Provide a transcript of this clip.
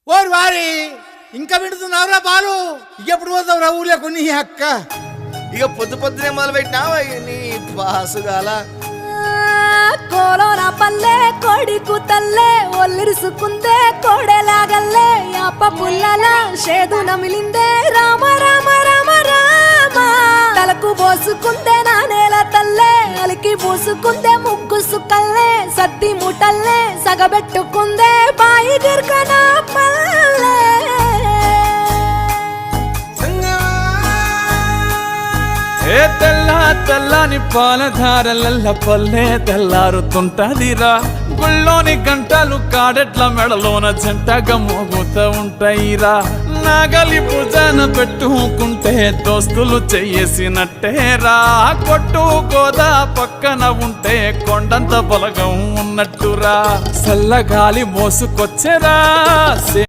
ఓరి వారి ఇంకా వింటున్నావురా బాలు ఎప్పుడు పోతావురా ఊర్లో కొన్ని అక్క ఇక పొద్దు పొద్దునే మొదలు పెట్టినావా నీ బాసుగాల కోలోన పల్లె కోడి కూతల్లే ఒల్లిరుసుకుందే కోడెలాగల్లే యాప పుల్లల షేదు నమిలిందే రామ రామ రామ రామ తలకు పోసుకుందే నా నేల తల్లే అలికి పూసుకుందే ముగ్గు సుక్కల్లే సద్ది ముటల్లే సగబెట్టుకుందే బాయి గిర్కన పల్లె ఏ తెల్ల తెల్లని పాలధారలల్ల పల్లె తెల్లారుతుంటదిరా గుళ్ళోని గంటలు కాడెట్ల మెడలోన జంటగా మోగుతూ ఉంటాయిరా నాగలి భుజాన పెట్టుకుంటే దోస్తులు చెయ్యేసినట్టేరా కొట్టు గోదా పక్కన ఉంటే కొండంత బలగం ఉన్నట్టురా చల్లగాలి మోసుకొచ్చెరా